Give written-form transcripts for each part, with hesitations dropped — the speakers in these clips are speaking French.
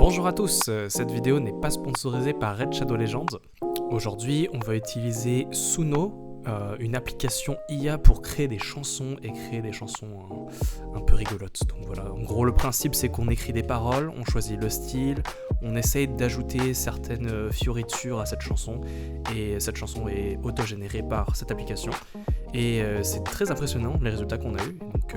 Bonjour à tous, cette vidéo n'est pas sponsorisée par Red Shadow Legends. Aujourd'hui, on va utiliser Suno, une application IA pour créer des chansons et créer des chansons un peu rigolotes. Donc voilà, en gros le principe c'est qu'on écrit des paroles, on choisit le style, on essaye d'ajouter certaines fioritures à cette chanson et cette chanson est autogénérée par cette application. Et c'est très impressionnant les résultats qu'on a eu. Donc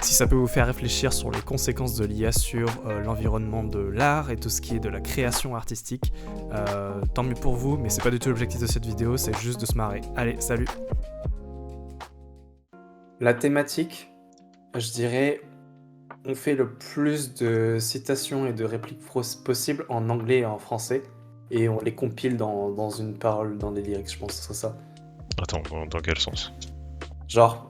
si ça peut vous faire réfléchir sur les conséquences de l'IA sur l'environnement de l'art et tout ce qui est de la création artistique, tant mieux pour vous, mais c'est pas du tout l'objectif de cette vidéo, c'est juste de se marrer. Allez, salut. La thématique, je dirais, on fait le plus de citations et de répliques possibles en anglais et en français, et on les compile dans une parole, dans des lyrics, je pense que ce serait ça. Attends, dans quel sens? Genre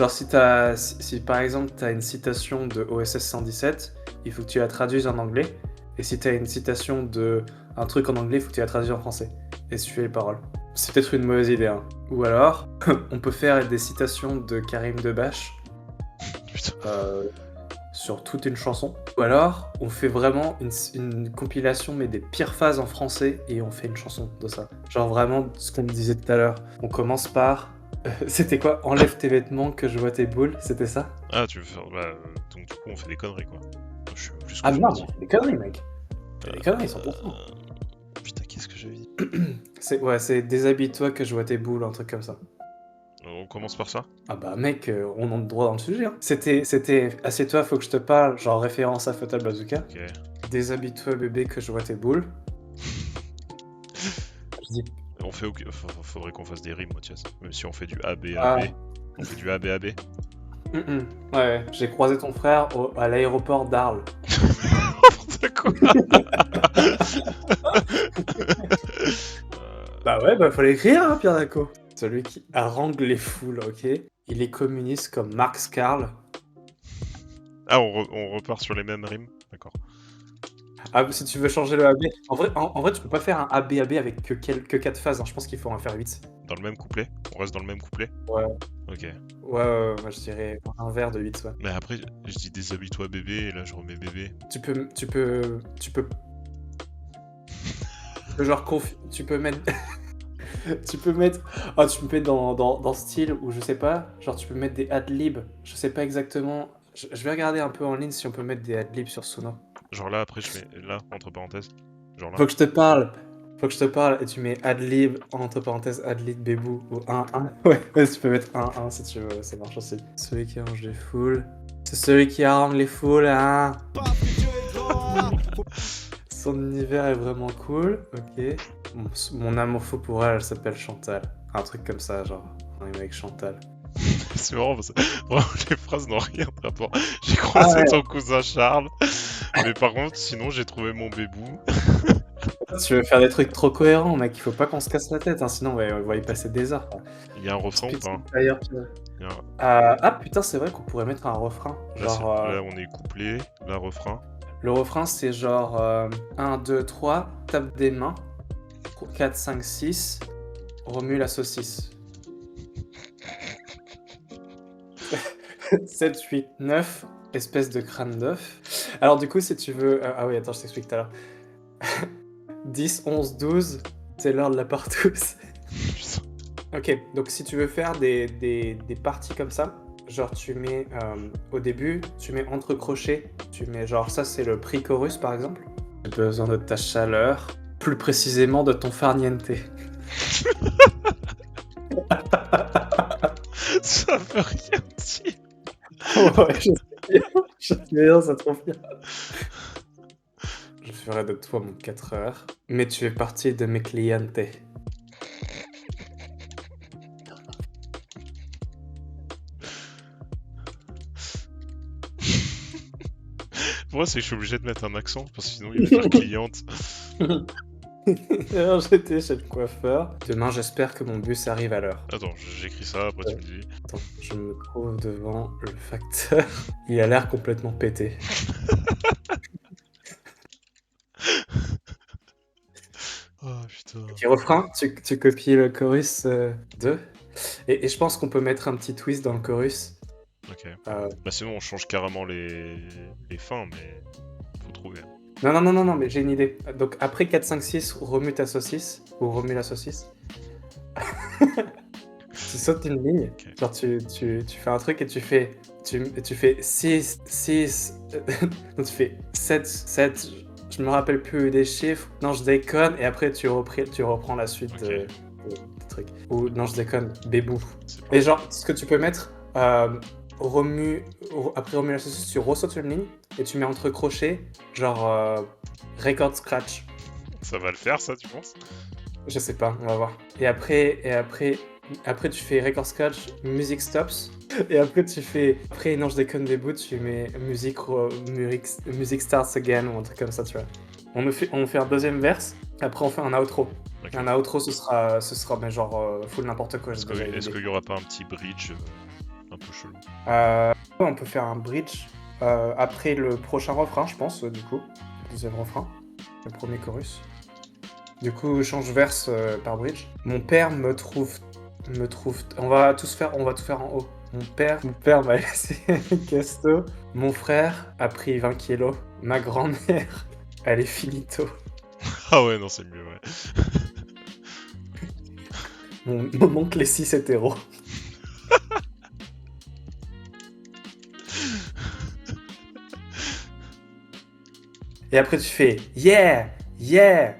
si par exemple t'as une citation de OSS 117, il faut que tu la traduises en anglais. Et si t'as une citation de un truc en anglais, il faut que tu la traduises en français. Et si tu fais les paroles. C'est peut-être une mauvaise idée, hein. Ou alors, on peut faire des citations de Karim Debache sur toute une chanson. Ou alors, on fait vraiment une compilation, mais des pires phases en français, et on fait une chanson de ça. Genre vraiment, ce qu'on me disait tout à l'heure. On commence par... C'était quoi? Enlève tes vêtements que je vois tes boules, c'était ça? Ah, tu veux faire... donc du coup, on fait des conneries, quoi. Je suis plus Ah non, on fait des conneries, mec. Des conneries, 100%. Putain, qu'est-ce que j'avais dit? C'est déshabille-toi que je vois tes boules, un truc comme ça. On commence par ça? Ah bah mec, on entre droit dans le sujet, hein. C'était assieds-toi, faut que je te parle, genre référence à Fatal Bazooka. Ok. Déshabille-toi bébé que je vois tes boules. Je dis... On fait faudrait qu'on fasse des rimes, moi, Chess. Même si on fait du ABAB. Ah. On fait du ABAB. Ouais, j'ai croisé ton frère à l'aéroport d'Arles. N'importe quoi. Bah ouais, bah faut l'écrire, hein, Pierre Daco. Celui qui harangue les foules, ok? Il est communiste comme Marx Karl. Ah, on repart sur les mêmes rimes? D'accord. Ah, si tu veux changer le AB... En vrai, tu peux pas faire un ABAB avec que 4 phases, hein. Je pense qu'il faut en faire 8. Dans le même couplet? On reste dans le même couplet? Ouais. Ok. Ouais, moi je dirais un vers de 8, ouais. Mais après, je dis déshabille-toi bébé, et là je remets bébé. Tu peux genre tu peux mettre... tu peux mettre dans style ou je sais pas, genre tu peux mettre des adlibs, je sais pas exactement, je vais regarder un peu en ligne si on peut mettre des adlibs sur Suno. Genre là, après je mets là, entre parenthèses. Genre là. Faut que je te parle et tu mets adlib, entre parenthèses adlib bébou ou 1-1. Ouais, tu peux mettre 1-1 si tu veux, ça marche aussi. Celui qui arrange les foules, c'est celui qui arrange les foules, hein. Son univers est vraiment cool, ok. Mon amour fou pour elle s'appelle Chantal. Un truc comme ça, genre, un rime avec Chantal. C'est marrant parce que vraiment, les phrases n'ont rien de rapport. J'ai croisé ton cousin Charles, mais par contre, sinon j'ai trouvé mon bébou. Tu veux faire des trucs trop cohérents, mec, il faut pas qu'on se casse la tête, hein, sinon on va y passer des heures. Quoi. Il y a un refrain ou pas? Ah putain, c'est vrai qu'on pourrait mettre un refrain. Genre, là on est couplé, là refrain. Le refrain c'est genre 1, 2, 3, tape des mains, 4, 5, 6, remue la saucisse. 7, 8, 9, espèce de crâne d'œuf. Alors du coup, si tu veux... ah oui, attends, je t'explique tout à l'heure. 10, 11, 12, c'est l'heure de la partouze. Ok, donc si tu veux faire des parties comme ça, genre tu mets au début, tu mets entre crochets, tu mets genre ça c'est le pre-chorus par exemple. J'ai besoin de ta chaleur, plus précisément de ton farniente. Ça veut rien dire. Ouais, je sais bien, ça trop bien. Je ferai de toi mon 4 heures, mais tu fais partie de mes clientes. Pour moi, c'est que je suis obligé de mettre un accent, parce que sinon il va faire cliente. Alors j'étais chez le coiffeur. Demain, j'espère que mon bus arrive à l'heure. Attends, j'écris ça, après tu me dis. Attends, je me trouve devant le facteur. Il a l'air complètement pété. Oh putain. Petit refrain, tu copies le chorus 2. Et je pense qu'on peut mettre un petit twist dans le chorus. Ok. Bah sinon on change carrément les fins, mais faut trouver. Non, mais j'ai une idée. Donc après 4, 5, 6, remue ta saucisse, ou remue la saucisse. Tu sautes une ligne, Ok. genre tu fais un truc et tu fais 6, 6, donc tu fais 7, 7, je me rappelle plus des chiffres, non je déconne, et après tu reprends la suite Ok. de truc. Ou non je déconne, bébou. C'est Et genre, ce que tu peux mettre, après remue la saucisse, tu ressautes une ligne, et tu mets entre crochets, genre record scratch. Ça va le faire, ça, tu penses? Je sais pas, on va voir. Et après tu fais record scratch, music stops. Et après après non je déconne des bouts, tu mets music starts again ou un truc comme ça, tu vois. On fait un deuxième verse, après on fait un outro. Ok. Et un outro ce sera mais genre full n'importe quoi. Est-ce qu'il y aura pas un petit bridge un peu chelou? On peut faire un bridge après le prochain refrain, je pense, du coup. Deuxième refrain, le premier chorus. Du coup, change verse par bridge. Mon père me trouve. On va tout faire en haut. Mon père m'a laissé casto. Mon frère a pris 20 kilos. Ma grand-mère, elle est finito. Ah ouais, non, c'est mieux, ouais. Mon oncle est 6 hétéro. Et après, tu fais yeah, yeah.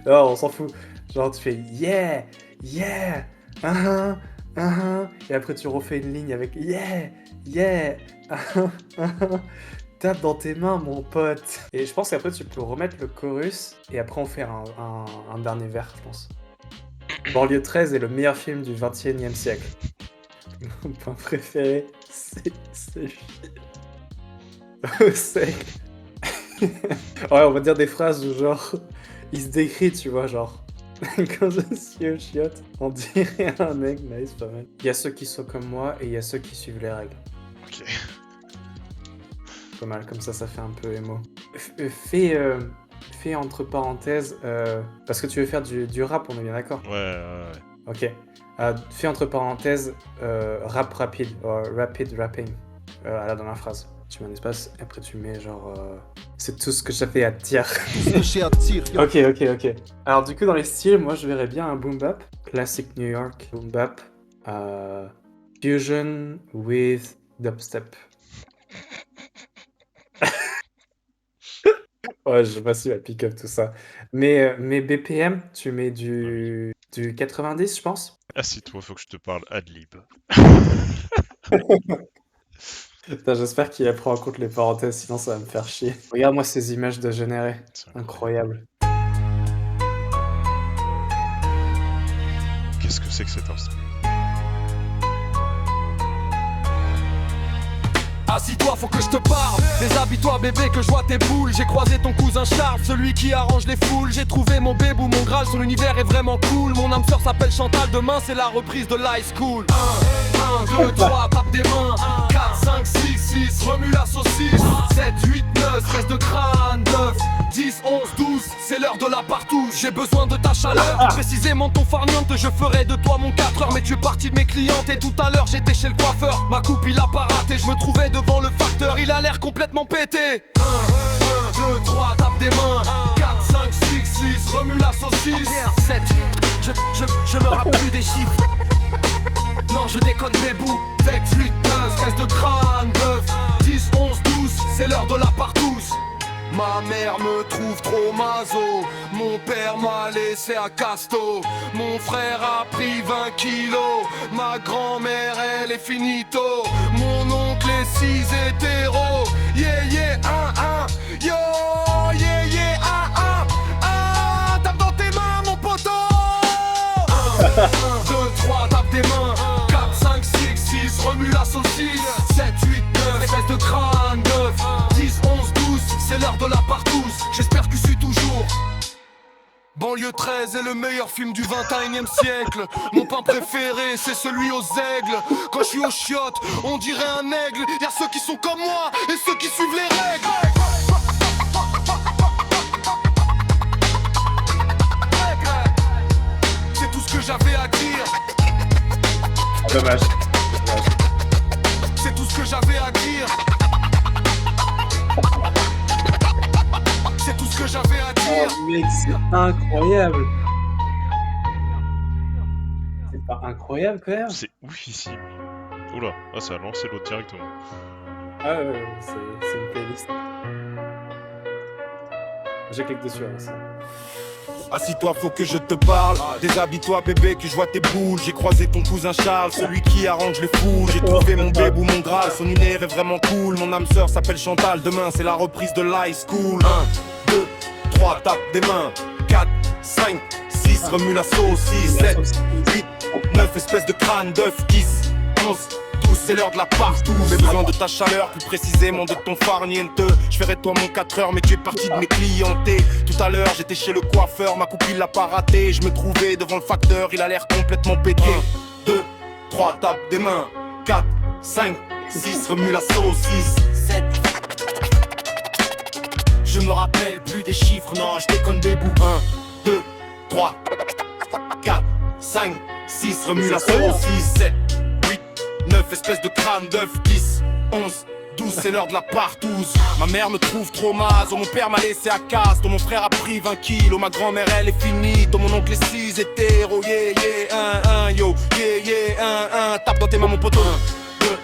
Non, on s'en fout. Genre, tu fais yeah, yeah, et après, tu refais une ligne avec yeah, yeah, tape dans tes mains, mon pote. Et je pense qu'après, tu peux remettre le chorus et après, on fait un dernier vers, je pense. Banlieue 13 est le meilleur film du 21e siècle. Mon point préféré, c'est. C'est. Ouais, on va dire des phrases où genre, il se décrit, tu vois, genre, quand je suis au chiottes, on dirait un mec, nice, pas mal. Il y a ceux qui sont comme moi et il y a ceux qui suivent les règles. Ok. Pas mal, comme ça fait un peu émo. Fais entre parenthèses, parce que tu veux faire du rap, on est bien d'accord? Ouais. Ok. Fais entre parenthèses, rap rapide, rapid rapping, à la dernière phrase. Tu mets un espace, et après tu mets genre... c'est tout ce que j'avais à dire. Ok. Alors du coup, dans les styles, moi je verrais bien un boom bap. Classic New York, boom bap. Fusion with dubstep. Ouais, je sais pas si va pick up tout ça. Mais BPM, tu mets du 90, je pense. Assis-toi, faut que je te parle ad-lib. Putain, j'espère qu'il prend en compte les parenthèses, sinon ça va me faire chier. Regarde-moi ces images de générées. C'est Incroyable. Qu'est-ce que c'est que cet instrument? Assis-toi, faut que je te parle. Déshabille-toi, bébé, que je vois tes boules. J'ai croisé ton cousin Charles, celui qui arrange les foules. J'ai trouvé mon bébou, mon Graal, son univers est vraiment cool. Mon âme sœur s'appelle Chantal, demain c'est la reprise de l'high school. 1, 2, 3, tape des mains. 4, 5, 6, 6, remue la saucisse. 7, 8, 9, stress de crâne. 9, 10, 11, 12, c'est l'heure de la partouze. J'ai besoin de ta chaleur, précisément ton farniente. Je ferai de toi mon 4 heures, mais tu es parti de mes clientes. Et tout à l'heure j'étais chez le coiffeur. Ma coupe il a pas raté, je me trouvais devant le facteur. Il a l'air complètement pété. 1, 2, 3, tape des mains. 4, 5, 6, 6, remue la saucisse. 7, je me rappelle plus des chiffres. Non, je déconne mes bouts. 7, 8, 9, stress de crâne. 9, 10, 11, 12, c'est l'heure de la partouze. Ma mère me trouve trop maso. Mon père m'a laissé à casto. Mon frère a pris 20 kilos. Ma grand-mère elle est finito. Mon oncle est 6 hétéro. Yeah yeah 1 1. Yo yeah yeah 1 1. Tape dans tes mains mon poteau. 1 2 3 tape des mains. 4 5 6 6 remue la saucisse. 7 8 9 espèce de crâne. 9 10 11 12 c'est l'heure de la partouze. J'espère que je suis toujours. Banlieue 13 est le meilleur film du 21e siècle. Mon pain préféré c'est celui aux aigles. Quand je suis aux chiottes on dirait un aigle. Y'a ceux qui sont comme moi et ceux qui suivent les règles. C'est tout ce que j'avais à dire. Dommage. C'est tout ce que j'avais à dire. dire. mec, c'est incroyable. C'est pas incroyable quand même. C'est oufissime. Oula, ah, ça a lancé l'autre directement. Ah ouais, c'est une playlist. Je clique dessus avant ça. Assis-toi, faut que je te parle. Déshabille-toi, bébé, que je vois tes boules. J'ai croisé ton cousin Charles, celui qui arrange les fous. J'ai trouvé mon bébou, mon Graal. Son univers est vraiment cool. Mon âme sœur s'appelle Chantal. Demain, c'est la reprise de l'high school. 1, 2, 3, tape des mains. 4, 5, 6, remue la saucisse. 7, 8, 9, espèce de crâne d'œuf. 10, 11, 12, c'est l'heure de la partout. J'ai besoin de ta chaleur, plus précisément de ton farniente. Je ferai toi mon 4 heures, mais tu es parti de mes clientés. Tout à l'heure, j'étais chez le coiffeur, ma coupe il l'a pas raté. Je me trouvais devant le facteur, il a l'air complètement pété. 1, 2, 3, tape des mains. 4, 5, 6, remue la saucisse. 7. Je me rappelle plus des chiffres, non, je déconne des bouts. 1, 2, 3, 4, 5, 6, remue la saucisse. 7, 8, 9, espèce de crâne d'œuf. 10, 11, 12, c'est l'heure de la partouze. Ma mère me trouve trop maso, mon père m'a laissé à casse. Ton mon frère a pris 20 kilos, ma grand-mère elle est finie. Ton mon oncle est 6 hétéro, yeah, yeah, 1, yo, yeah, yeah, 1, tape dans tes mains mon poteau. 1, 2,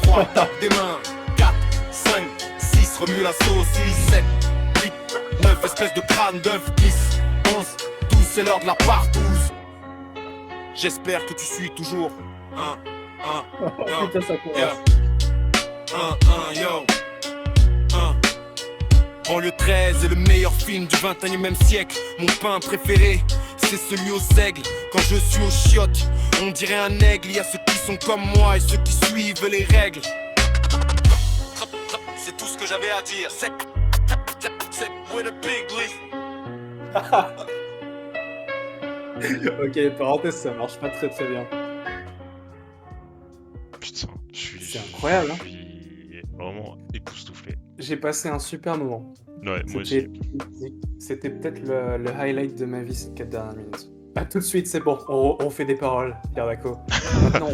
3, tape des mains. 4, 5, 6, remue la saucisse. 7, 8, 9, espèce de crâne d'œuf. 10, 11, 12, c'est l'heure de la partouze. J'espère que tu suis toujours. 1, 1, yo, Putain, ça commence. yeah. 1, yo. Banlieue 13 est le meilleur film du 21e siècle. Mon pain préféré, c'est celui au seigle. Quand je suis aux chiottes, on dirait un aigle. Il y a ceux qui sont comme moi et ceux qui suivent les règles. C'est tout ce que j'avais à dire. C'est with a big leaf. Ok, parenthèse, ça marche pas très bien. Putain, je suis. C'est incroyable, hein. Je suis vraiment époustouflé. J'ai passé un super moment. Ouais, moi aussi. C'était peut-être le highlight de ma vie ces 4 dernières minutes. Ah, tout de suite, c'est bon, on fait des paroles, Pierre Daco. Maintenant,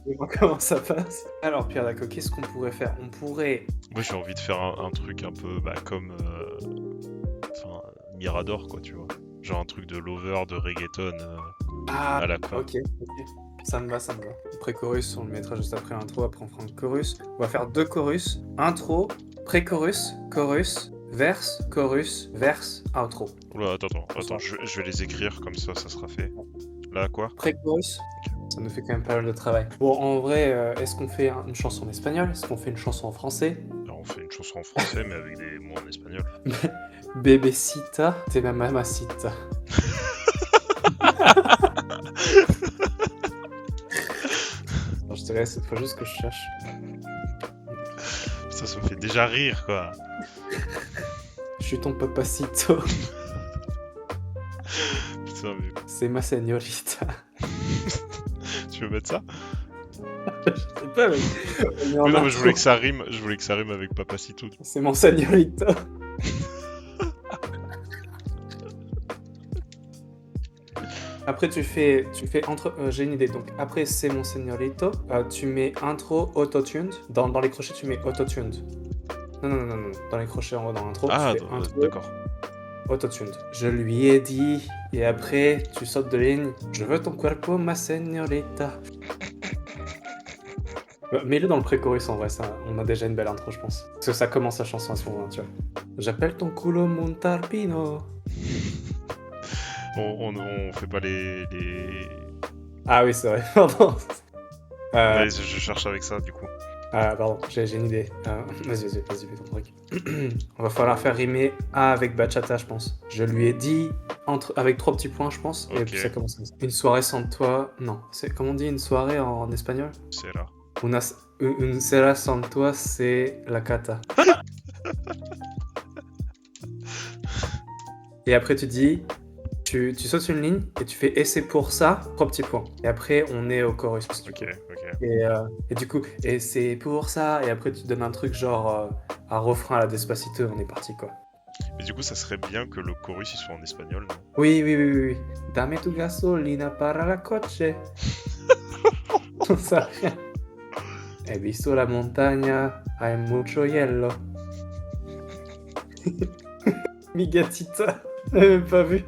on voit comment ça passe. Alors, Pierre Daco, qu'est-ce qu'on pourrait faire? On pourrait... Moi j'ai envie de faire un truc un peu comme Mirador, quoi, tu vois. Genre un truc de lover, de reggaeton à la quoi. Ok. Ça me va. Pré-chorus, on le mettra juste après l'intro, après on fera un chorus. On va faire 2 chorus. Intro, pré-chorus, chorus, verse, chorus, verse, outro. Oula, attends, je vais les écrire comme ça sera fait. Là, quoi? Pré-chorus, ça nous fait quand même pas mal de travail. Bon, en vrai, est-ce qu'on fait une chanson en espagnol? Est-ce qu'on fait une chanson en français? Alors, on fait une chanson en français, mais avec des mots en espagnol. Bebecita, t'es ma mamacita. Alors, je te laisse, il faut juste que je cherche. Ça me fait déjà rire, quoi. Je suis ton papacito. Putain, mais... C'est ma señorita. Tu veux mettre ça? Je sais pas, mais... Mais non, mais je voulais que ça rime avec Papacito. C'est mon señorita. Après tu fais entre... j'ai une idée, donc après c'est mon señorito, tu mets intro autotuned, dans les crochets tu mets autotuned. Non, dans les crochets en haut dans l'intro, Ah, tu fais intro, d'accord. autotuned. Je lui ai dit, et après tu sautes de ligne, je veux ton cuerpo ma señorita. Mets-le dans le pré-chorus en vrai, ça, on a déjà une belle intro je pense. Parce que ça commence la chanson à ce moment-là, tu vois. J'appelle ton culo Montalpino. On fait pas les... Ah oui, c'est vrai, pardon. Ouais, je cherche avec ça, du coup. Ah, pardon, j'ai une idée. Vas-y, fais ton truc. On va falloir faire rimer A avec bachata, je pense. Je lui ai dit, avec 3 petits points, je pense, et Ok. puis ça commence comme ça. Une soirée sans toi, non. Comment on dit une soirée en espagnol? C'est là. Une cera sans toi, c'est la cata. Et après, tu dis... Tu sautes une ligne et tu fais « et c'est pour ça », 3 petits points. Et après, on est au chorus. Ok. Et du coup, « et c'est pour ça », et après tu donnes un truc genre un refrain à la Despacito, on est parti quoi. Mais du coup, ça serait bien que le chorus il soit en espagnol, non? Oui. Dame tu gasolina para la coche. Ça rien. He visto la montaña, hay mucho hielo. Mi gatita. J'avais même pas vu.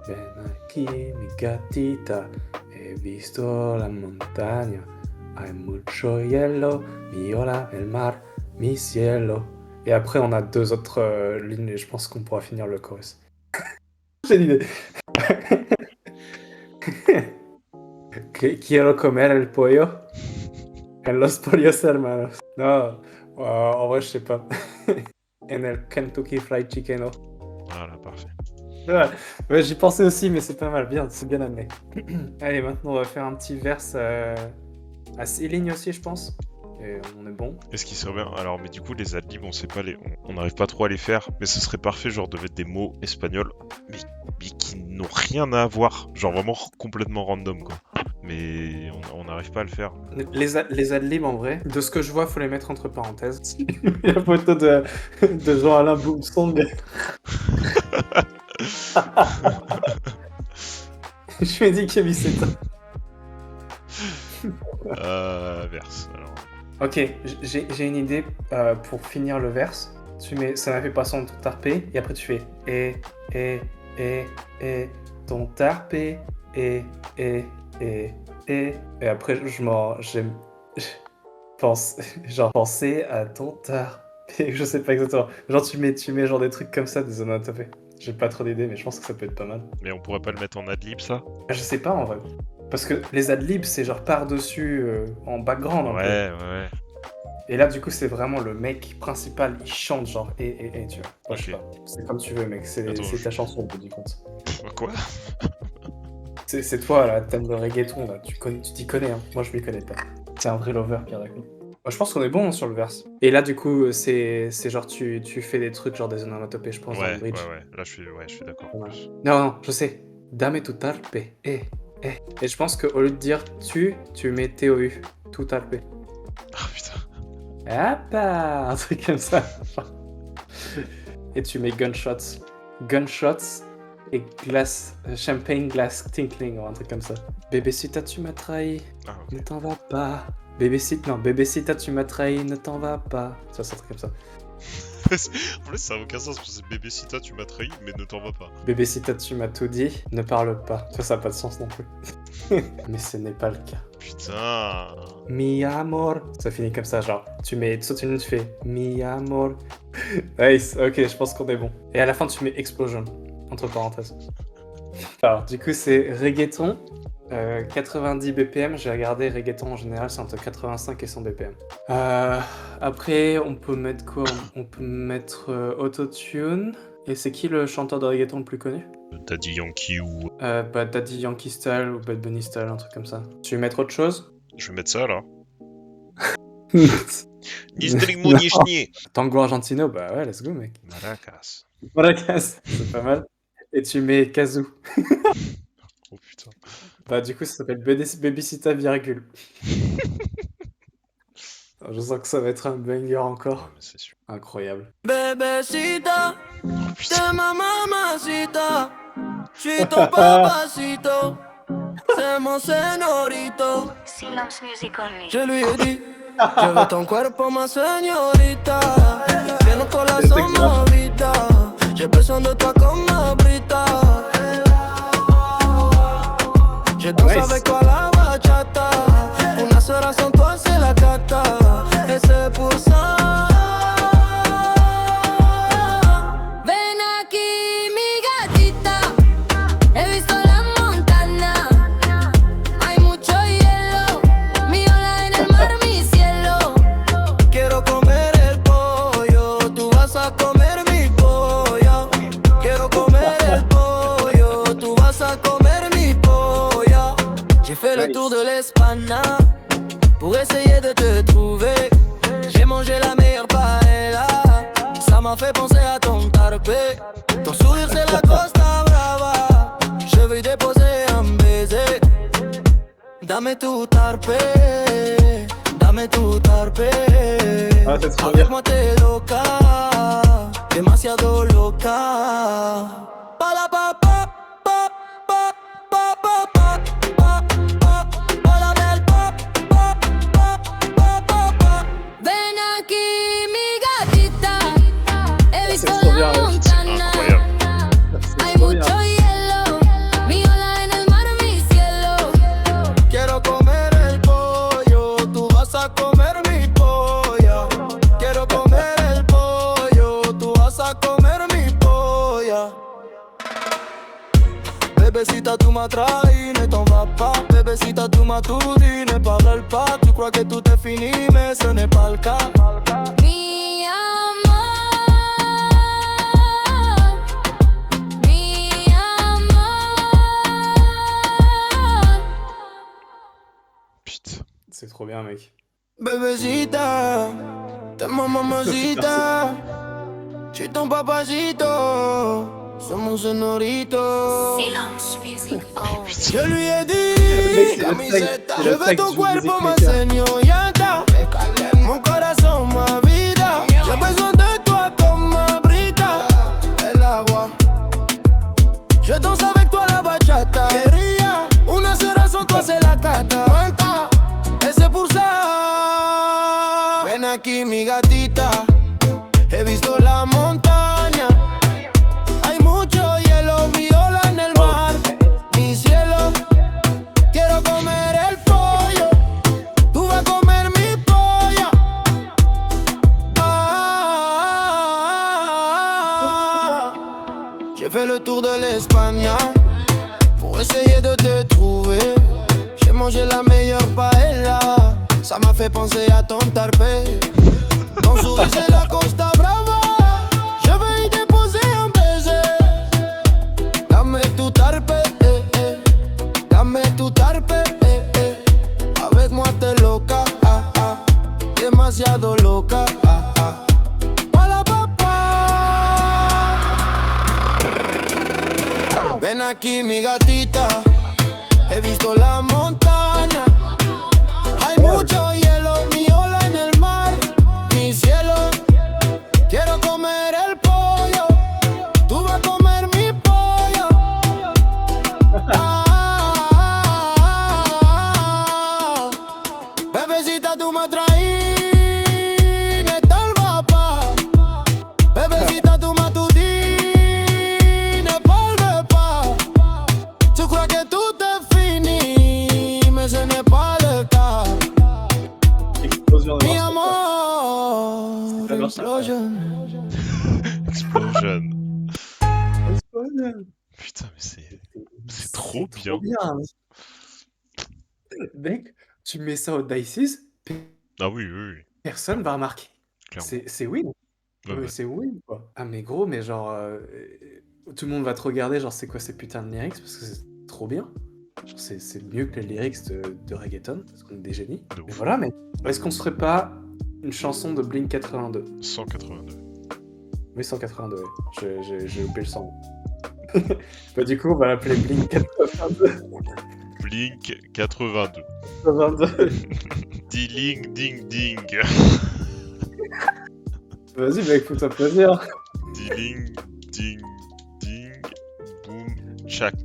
Ven aquí, mi gatita, he visto la montaña. Hay mucho hielo, mi ola, el mar, mi cielo. Et après, on a 2 autres lignes et je pense qu'on pourra finir le chorus. J'ai l'idée. Quiero comer el pollo en los pollos hermanos. Non, en vrai, je sais pas. En el Kentucky Fried Chicken. Voilà, parfait. Ouais, j'y pensais aussi, mais c'est pas mal, bien, c'est bien amené. Allez, maintenant, on va faire un petit verse à 6 lignes aussi, je pense. Et on est bon. Est-ce qu'il serait bien? Alors, mais du coup, les adlibs, on sait pas on n'arrive pas trop à les faire, mais ce serait parfait, genre, de mettre des mots espagnols, mais qui n'ont rien à voir. Genre, vraiment complètement random, quoi. Mais on n'arrive pas à le faire. Les adlibs, en vrai, de ce que je vois, faut les mettre entre parenthèses. La photo de Jean-Alain Boomsong. Je me dis qu'il a mis c'est Verse, alors. Ok, j'ai une idée pour finir le verse. Tu mets, ça m'a fait passer en ton tarpé, et après tu fais et ton tarpé, et après penser à ton tarpé, je sais pas exactement. Genre tu mets genre des trucs comme ça, des onomatopées. J'ai pas trop d'idées, mais je pense que ça peut être pas mal. Mais on pourrait pas le mettre en adlib, ça? Je sais pas en vrai. Parce que les adlibs, c'est genre par-dessus, en background. Ouais. Et là, du coup, c'est vraiment le mec principal, il chante genre et tu vois. Ok. Je sais pas. C'est comme tu veux, mec. C'est ta chanson, au bout du compte. Quoi? C'est toi, là, thème de reggaeton, là. Tu t'y connais, hein. Moi, je m'y connais pas. C'est un vrai lover, Pierre Dac. Je pense qu'on est bon sur le verse. Et là, du coup, c'est genre tu fais des trucs, genre des onomatopées, je pense, dans le bridge. Ouais. Là, je suis d'accord. Ouais. Non, je sais. Dame tu tarpe, Et je pense qu'au lieu de dire tu mets TOU. Tout tarpe. Ah, putain. Ah, un truc comme ça. Et tu mets gunshots. Gunshots et champagne glass tinkling ou un truc comme ça. Bébécita, tu m'as trahi, Ah, ok. ne t'en vas pas. Bébécita, tu m'as trahi, ne t'en vas pas. Ça, c'est un truc comme ça. En plus, ça n'a aucun sens, parce que c'est Bébécita, tu m'as trahi, mais ne t'en vas pas. Bébécita, tu m'as tout dit, ne parle pas. Ça n'a pas de sens non plus. Mais ce n'est pas le cas. Putain. Mi amor. Ça finit comme ça, genre, tu sautes une ligne, tu fais mi amor. Nice, ok, je pense qu'on est bon. Et à la fin, tu mets explosion, entre parenthèses. Alors, du coup, c'est reggaeton, 90 BPM. J'ai regardé reggaeton en général, c'est entre 85 et 100 BPM. Après, on peut mettre quoi? On peut mettre autotune. Et c'est qui le chanteur de reggaeton le plus connu? Daddy Yankee ou... Daddy Yankee Style ou Bad Bunny Style, un truc comme ça. Tu veux mettre autre chose? Je vais mettre ça, là. Ni Nistrimo Nishni. Tango Argentino, bah ouais, let's go, mec. Maracas. Maracas, c'est pas mal. Et tu mets Kazoo. Oh putain. Bah du coup, ça s'appelle Babysita virgule. Je sens que ça va être un banger encore. Ouais, mais c'est sûr. Incroyable. Bebecita, Oh de putain. ma mamacita, je suis ton papacito, c'est mon señorito. Silence music only. Je lui ai dit, je veux ton cuerpo, ma señorita. Tiene un corazón movida, j'ai besoin de toi comme ma brita. Je danse avec toi la bachata, una sola sans toi c'est la cata, et c'est pour ça. Ven aquí, mi gatita. He visto la montana. Hay mucho hielo. Mi ola en el mar, mi cielo. Quiero comer el pollo, tú vas a comer mi pollo. Quiero comer el pollo, tú vas a comer mi pollo. J'ai fait le tour de l'Espagne pour essayer de te trouver. J'ai mangé la meilleure paella, ça m'a fait penser à ton tarpé. Ton sourire c'est la Costa Brava, je veux y déposer un baiser. Dame tu tarpé, dame tu tarpé. Ah, c'est trop bien. Avec moi t'es loca, demasiado loca. Pa la pa pa pa pa pa pa pa pa pa pa la belle pa pa pa pa pa pa. Ven aquí, mi gatita. He visto trop bien, la mec. montana. Incroyable. C'est comer mi polla. Bébécita, tu m'as trahi, ne t'en vas pas. Bébécita, tu m'as tout dit, ne parle pas. Tu crois que tout est fini, mais ce n'est pas le cas. Mi amor, mi amor. Putain. C'est trop bien, mec. Bébécita, t'es ma mamacita. Je suis ton papacito. Somos señoritos. Je lui ai dit, camiseta, je veux ton cuerpo, ma señorita. Mon corazón, ma vida. J'ai besoin de toi comme ma brita. El agua. Je danse avec toi la bachata. Quería una cera sans toi, c'est la cata. Et c'est pour ça. Ven aquí, mi gatita. He visto la montaña. Hay mucho hielo, mi ola en el mar. Mi cielo, quiero comer el pollo. Tú vas a comer mi pollo. J'ai fait le tour de l'Espagne pour essayer de te trouver. J'ai mangé la meilleure paella. Ça m'a fait penser à ton tarpé. Ton sourire c'est la Costa Brava. Je vais y déposer un baiser. Dame tu tarpe, dame tu tarpe, avec moi t'es loca, demasiado loca, Hola papá. Ven aquí mi gatita, he visto la montaña. Hay mucho hielo, mi ola en el mar. Mi cielo, quiero comer el pollo. Tú vas a comer mi pollo. Bebecita, tú me traí, ne tal papá. Bebecita, tú me tout dit, ne parle pas. Tu crois que tout est fini, mais ce n'est pas le cas. Explosion de Mi morceaux. amor, Ça marche, ça. explosion. Explosion. Explosion. Putain, mais c'est trop bien. Mec, tu mets ça au Dices, Ah oui, oui, oui, personne va remarquer. clairement. C'est win. Ouais, Ouais, ouais. c'est win, quoi. Ah, mais gros, mais genre, tout le monde va te regarder, genre, c'est quoi ces putains de lyrics, parce que c'est trop bien. Genre, c'est mieux que les lyrics de reggaeton, parce qu'on est des génies. De Mais ouf. voilà, mais est-ce qu'on se ferait pas une chanson de Blink 82? 182. Oui, 182, ouais. J'ai loupé le 100. Bah, du coup, on va l'appeler Blink 82. Blink 82. 82. Diling ding ding. Vas-y, mec, fous-toi plaisir. Diling ding ding. Boom chak.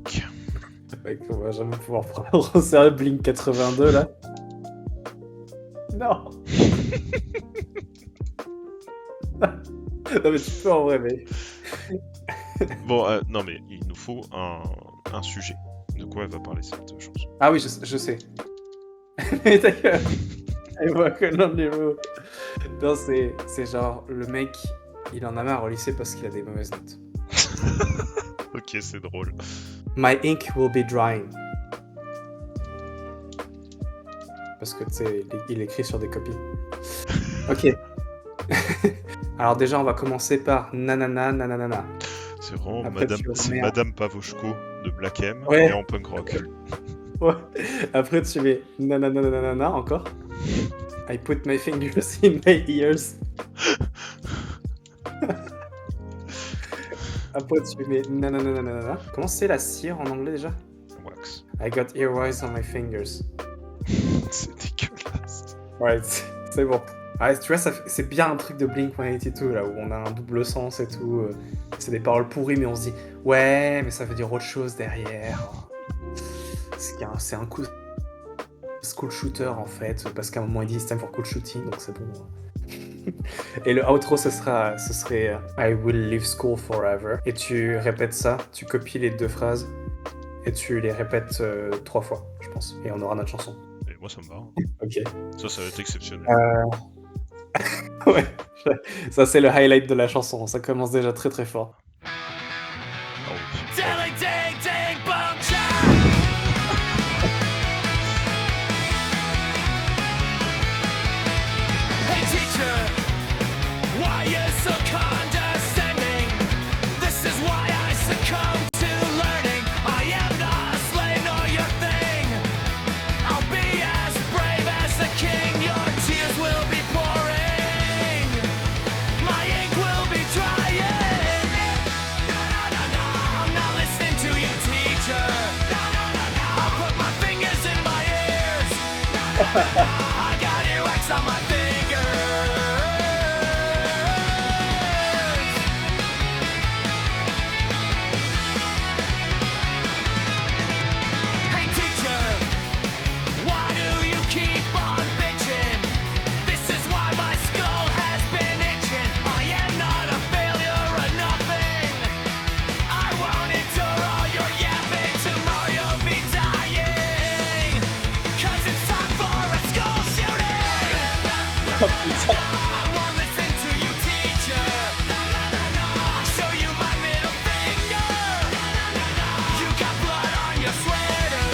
Mec, on va jamais pouvoir prendre au sérieux Blink 82 là. Non. Non mais tu peux en vrai, mais. Bon, non mais il nous faut un sujet. De quoi elle va parler cette chanson? Ah oui, je sais. Mais ta gueule. I walk on the road. Non, c'est genre le mec, il en a marre au lycée parce qu'il a des mauvaises notes. Ok, c'est drôle. My ink will be drying. Parce que tu sais, il écrit sur des copies. Ok. Alors déjà, on va commencer par nanana nanana. C'est vraiment Après, tu c'est remets un- Madame Pavoshko de Black M Ouais. et en punk rock. Ouais. Après, tu mets nanana nanana encore. I put my fingers in my ears. Après, tu mets nanana nanana. Comment c'est la cire en anglais déjà? Wax. I got earwax on my fingers. C'est dégueulasse. Ouais, c'est bon. Ouais, tu vois, c'est bien un truc de Blink-182 là où on a un double sens et tout. C'est des paroles pourries, mais on se dit ouais, mais ça veut dire autre chose derrière. C'est un coup school shooter en fait, parce qu'à un moment il dit it's time for cool shooting, donc c'est bon. Et le outro ce serait I will leave school forever. Et tu répètes ça, tu copies les deux phrases et tu les répètes 3 fois, je pense. Et on aura notre chanson. Et moi ça me va. Hein. Ok. Ça va être exceptionnel. Ouais, ça c'est le highlight de la chanson, ça commence déjà très très fort. Ah oui. Dilly ding ding bum cha. Hey teacher, why you so condescending? This is why I succumb to learning. I am not a slave nor your thing. I'll be as brave as the king. Your tears will be pouring. My ink will be drying. I'm not listening to you, teacher. I'll put my fingers in my ears. I got earwax on my fingers. Hey teacher, why do you keep on bitching? This is why my skull has been itching. I am not a failure or nothing. I won't endure all your yapping. Tomorrow you'll be dying. 'Cause it's time for a school shooting. I won't listen to you, teacher. I'll show you my middle finger. You got blood on your sweater.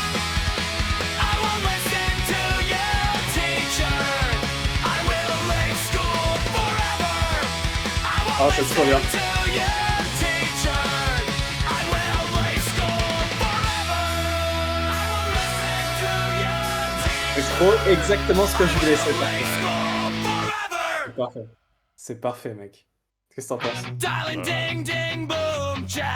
I won't listen to you, teacher. I will leave school forever. I won't Ah, c'est trop bien. listen to you, teacher. I will leave school forever. I won't listen to you, C'est trop exactement ce que je voulais, c'est parfait. school forever. C'est parfait. C'est parfait, mec. Qu'est-ce que t'en penses? Dialing ding ding boom jack.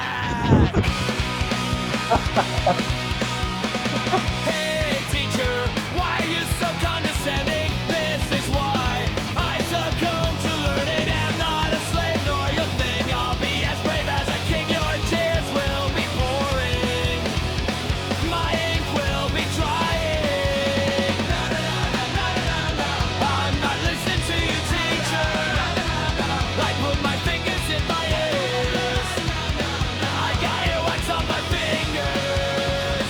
Hey teacher, why are you so condescending? This is why I succumb to learning. I'm not a slave nor your thing. I'll be as brave as a king. Your tears will be pouring. My ink will be drying. I'm not listening to you, teacher. I put my fingers in my ears. I got earwax on my fingers.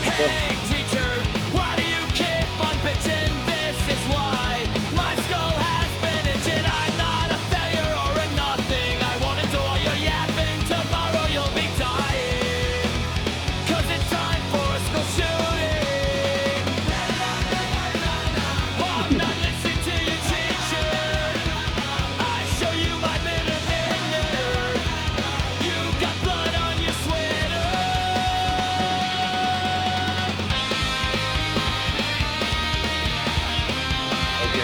Hey teacher, why do you keep on bitching? This is why my skull has been itching. I'm not a failure or a nothing. I won't endure your yapping. Tomorrow you'll be dying. 'Cause it's time for a school shooting. I'm not listening to you, teacher. I show you my middle finger. You got blood on your sweater. Ok.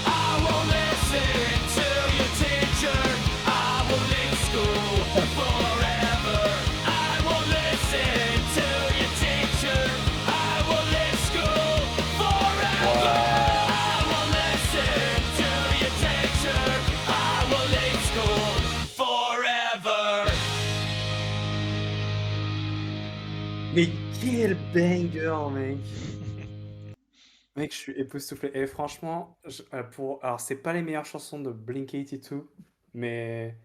I won't listen to you, teacher. I will leave school forever. I won't listen to you, teacher. I will leave school forever. I won't listen to you, teacher. I will leave school forever. Mais quel banger, mec! Mec, je suis époustouflé. Et franchement, alors c'est pas les meilleures chansons de Blink-182, mais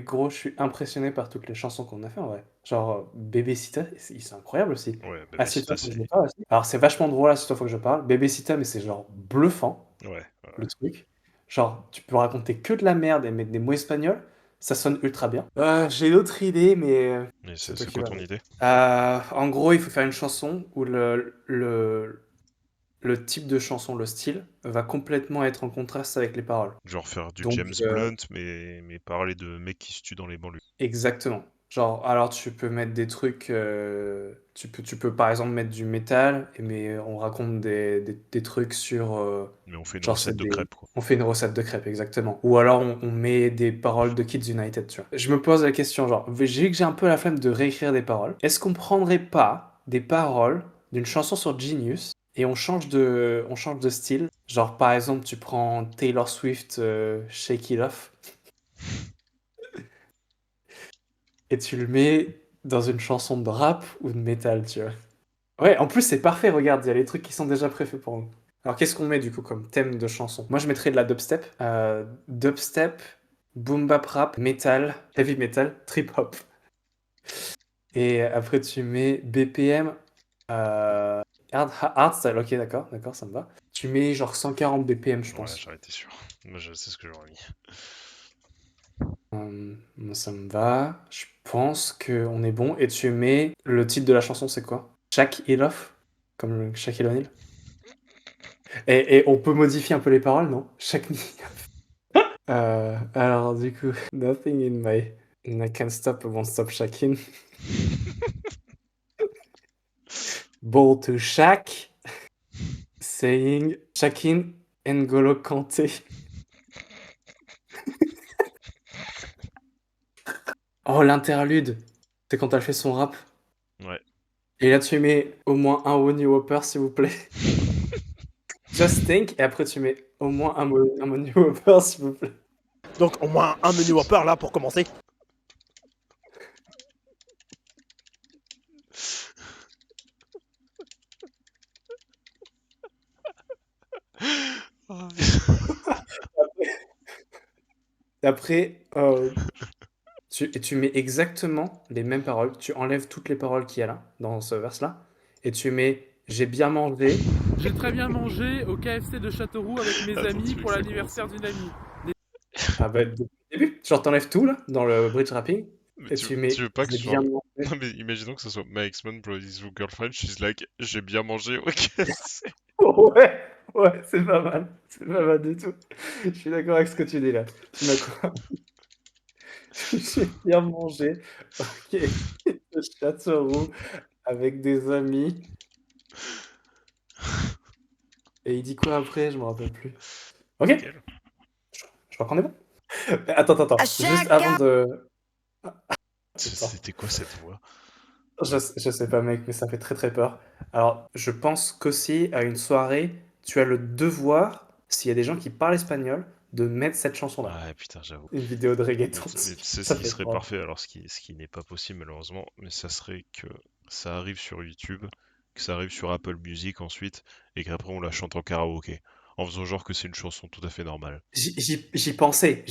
gros, je suis impressionné par toutes les chansons qu'on a fait en vrai. Genre, Bébé-Sita, c'est incroyable aussi. Ouais, Baby Assieds-toi, Sita, faut que c'est. je parle aussi. Alors, c'est vachement drôle, Assieds-toi, faut que je parle. Bébé-Sita, mais c'est genre bluffant, Ouais. le truc. Genre, tu peux raconter que de la merde et mettre des mots espagnols, ça sonne ultra bien. J'ai d'autres idées, mais Mais c'est c'est toi c'est qui quoi vas. ton idée? En gros, il faut faire une chanson où le type de chanson, le style, va complètement être en contraste avec les paroles. Genre faire du Donc, James Blunt, mais parler de mecs qui se tuent dans les banlieues. exactement. Genre, alors tu peux mettre des trucs, tu peux par exemple mettre du métal, mais on raconte des trucs sur, Mais on fait une genre c'est recette de des, crêpes, quoi. on fait une recette de crêpes, exactement. Ou alors on met des paroles de Kids United, tu vois. Je me pose la question, genre, j'ai vu que j'ai un peu la flemme de réécrire des paroles. Est-ce qu'on prendrait pas des paroles d'une chanson sur Genius et on change de style? Genre, par exemple, tu prends Taylor Swift, Shake It Off, et tu le mets dans une chanson de rap ou de métal, tu vois. Ouais, en plus, c'est parfait, regarde, il y a les trucs qui sont déjà préfaits pour nous. Alors, qu'est-ce qu'on met du coup comme thème de chanson? Moi, je mettrais de la dubstep. Dubstep, boom bap rap, metal, heavy metal, trip hop. Et après, tu mets BPM, hardstyle, ok, d'accord, ça me va. Tu mets genre 140 BPM, je Ouais, pense. j'en étais sûr. Moi, je sais ce que j'aurais mis. Moi, ça me va. Je pense qu'on est bon. Et tu mets le titre de la chanson, c'est quoi? Shaq It Off? Comme Shaquille O'Neal? Et on peut modifier un peu les paroles, non? Shaq It Off. Alors, du coup, Nothing in my. I can't stop, I won't stop Shaquin. Ball to Shaq. Saying Shaquin N'Golo Kanté. Oh, l'interlude. C'est quand elle fait son rap. Ouais. Et là, tu mets au moins un Wonny Whopper, s'il vous plaît. Just think. Et après, tu mets au moins un Wonny Whopper, s'il vous plaît. Donc au moins un menu Whopper là pour commencer. Oh, Et après, tu mets exactement les mêmes paroles. Tu enlèves toutes les paroles qu'il y a là, dans ce verse-là. Et tu mets j'ai bien mangé. J'ai très bien mangé au KFC de Châteauroux avec mes Attends, amis tu pour veux que l'anniversaire d'une amie. Ah bah, depuis le début. Genre, t'enlèves tout là, dans le bridge rapping. mais Et tu mets tu veux pas que j'ai ce soit. bien mangé. Non, mais imaginons que ce soit my ex-man brought his girlfriend, she's like, j'ai bien mangé, ok. Ouais, c'est pas mal. C'est pas mal du tout. Je suis d'accord avec ce que tu dis là. Tu m'as quoi? J'ai bien mangé. Ok. De Châteauroux avec des amis. Et il dit quoi après? Je me rappelle plus. Ok. Nickel. Je crois qu'on est bon. Mais attends. Juste avant de. C'était quoi cette voix? Je sais pas, mec, mais ça fait très très peur. Alors, je pense qu'aussi à une soirée, tu as le devoir, s'il y a des gens qui parlent espagnol, de mettre cette chanson-là. Ouais, putain, j'avoue. Une vidéo de Mais reggaeton. tu sais ce Ça qui fait serait peur. parfait, alors ce qui n'est pas possible malheureusement, mais ça serait que ça arrive sur YouTube, que ça arrive sur Apple Music ensuite, et qu'après on la chante en karaoké, en faisant genre que c'est une chanson tout à fait normale. J'y pensais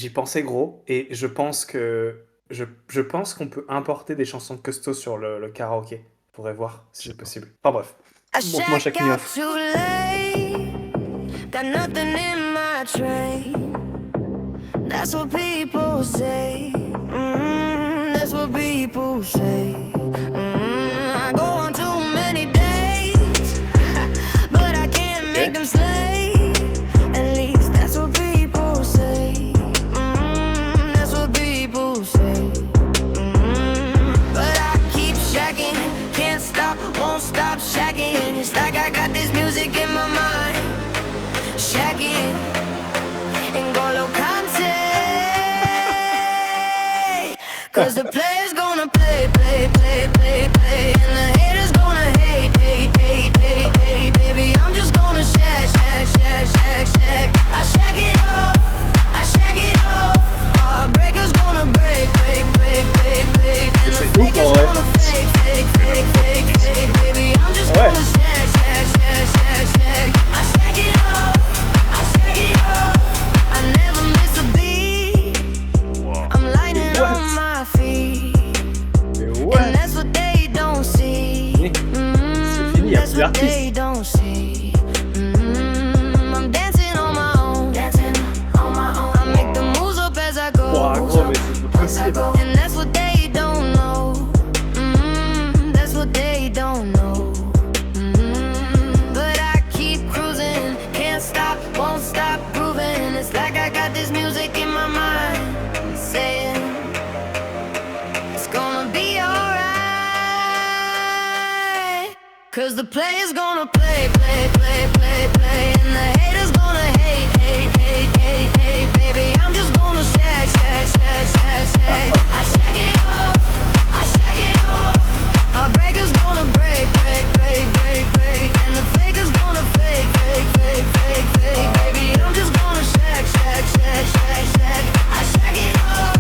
gros, et je pense que je pense qu'on peut importer des chansons custo sur le karaoké. Faudrait voir si c'est possible. Enfin bref. Montre-moi chaque out off. too late. Got nothing in my tray. That's what people say. That's what people say. I go on too many days, but I can't make them stay. At least that's what people say. That's what people say. But I keep shacking, can't stop, won't stop shacking. It's like I got this music in my mind. Shacking and N'Golo Kanté. 'Cause the player's gonna play. And the haters gonna hate. Baby, I'm just gonna shack. I shack it off. Heartbreakers gonna break. And the fakers gonna fake. Baby, I'm just gonna shack. I shack it off. I never miss a beat. I'm lightning on my feet. And that's what they don't see. fini, That's what artiste. they don't see. I'm dancing on my own. I make the moves up as I go. Ouah, gros, mais c'est pas possible. And that's what they don't know. That's what they don't know. But I keep cruising, can't stop, won't stop grooving. It's like I got this music in my mind, saying it's gonna be alright. 'Cause the player's gonna play. And the haters gonna hate. Baby, I'm just gonna shack. I shack it off. Heartbreakers gonna break. And the fakers gonna fake. Baby, I'm just gonna shack. I shack it off.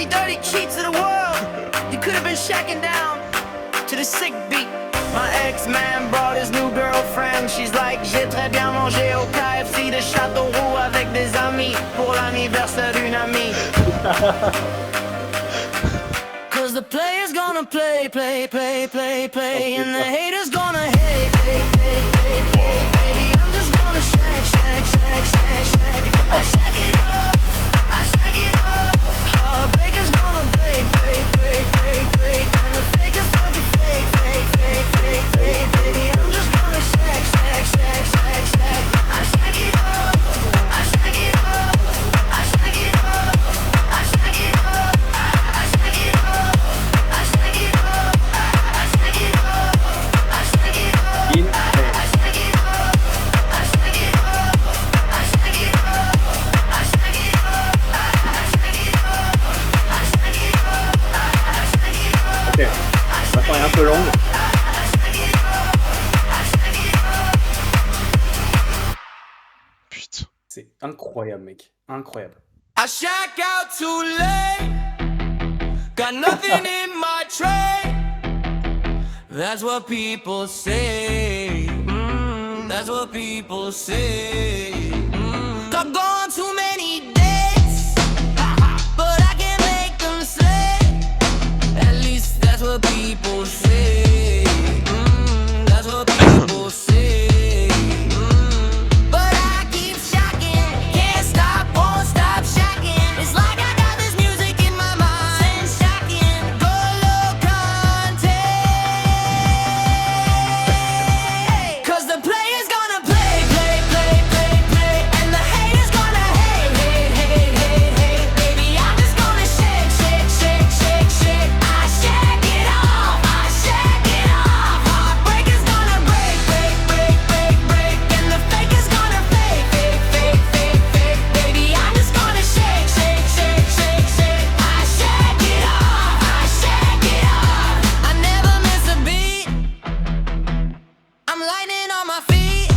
dirty, dirty cheats of the world. You could have been shacking down to the sick beat. My ex-man brought his new girlfriend. She's like, j'ai très bien mangé au KFC de Châteauroux avec des amis pour l'anniversaire d'une amie. Cause the player's gonna play, play, play, play, play, and the haters gonna hate, hate, hate, hate, hate. Baby, I'm just gonna shake, shake, shake, shake, shake. I shake it up, I shake it up. Heartbreakers gonna break, break, break, break, break, and the fakers gonna be fake, fake, fake, fake, fake. Baby, I'm just gonna shake, shake, shake, shake, shake. I shake it up, I shake it up, I shake it up, I shake it up, I shake it up, I shake it up, I shake it up, I shake it up, In I shake it up, I shake it up, I shake it up, I shake it up, I shake it up, I shake it up, I shake it up. Ok. Maintenant, elle est un peu longue. Putain. C'est incroyable, mec. Incroyable. I shack out too late. Got nothing in my tray. That's what people say. That's what people say. I've gone too many days, but I can't make them stay. At least that's what people say. That's what people say. But I keep shocking, can't stop, won't stop shocking. It's like I got this music in my mind, shocking. Go low content. Cause the player's gonna play, play, play, play, play, and the haters gonna hate, hate, hate, hate, hate. Baby, I'm just gonna shake, shake, shake, shake, shake. I shake it off, I shake it off. Heartbreakers gonna break, break, break, break, break, and the fakers gonna fake, fake, fake, fake, fake. Baby, I'm just gonna shake, shake, shake, shake, shake. I shake it off, I shake it off. I never miss a beat. I'm lightning on my feet,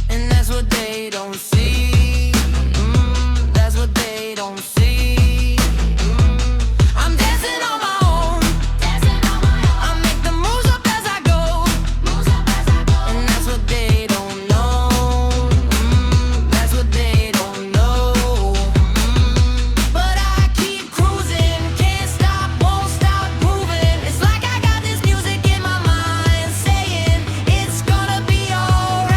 and that's what they don't see. That's what they don't see. I'm dancing on my own. I make the moves up as I go, and that's what they don't know. That's what they don't know. But I keep cruising, can't stop, won't stop moving. It's like I got this music in my mind saying it's gonna be alright.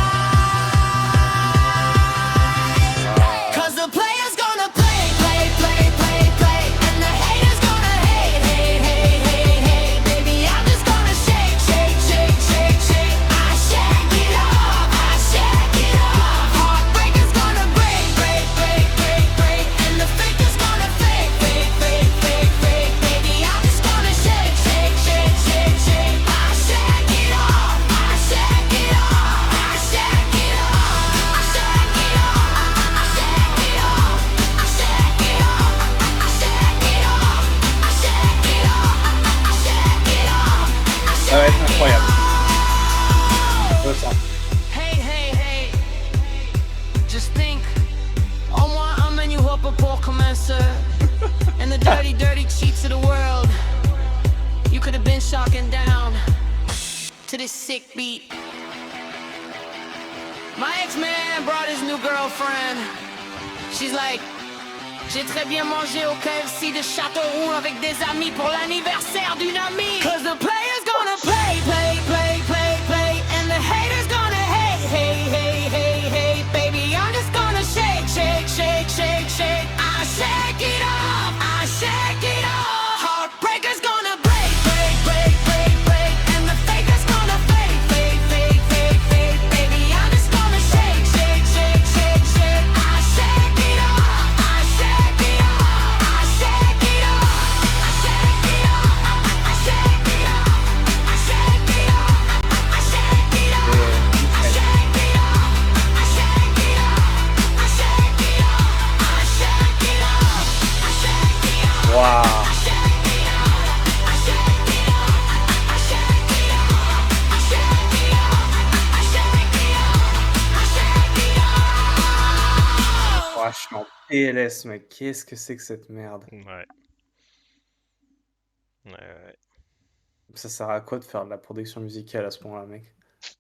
Cause the player's gonna play, play, play, play, play, and the haters gonna hate, hate, hate, hate, hate. Baby, I'm just gonna shake, shake, shake, shake, shake. I shake it off, I shake it off. Heartbreakers gonna break, break, break, break, break, and the fakers gonna fake, fake, fake, fake, fake. Baby, I'm just gonna shake, shake, shake, shake, shake. I shake it off, I shake it off, I shake it off, I shake it off, I shake it off, I shake it off, I shake it off, I shake it off, I shake it off. Ça va être incroyable. Je le sens. Hey, hey, hey, just think, au moins un menu hopper pour commencer. And the dirty, dirty cheats of the world. You could have been shocking down to this sick beat. My ex-man brought his new girlfriend. She's like, j'ai très bien mangé au KFC de Châteauroux avec des amis pour l'anniversaire d'une amie. Cause the player's gonna play, play, play, play, play, and the haters gonna hate, hate, hate, hate, hate. Baby, I'm just gonna shake, shake, shake, shake, shake. I shake it off, I shake it off. Heartbreakers gonna break, break, break, break, break, and the fakers gonna fake, fake, fake, fake, fake. Baby, I'm just gonna shake, shake, shake, shake, shake. I shake it off, I shake it off, I shake it off, I shake it off, I shake it off, I shake PLS, mec, qu'est-ce que c'est que cette merde? Ouais. Ouais. Ça sert à quoi de faire de la production musicale à ce point-là, mec?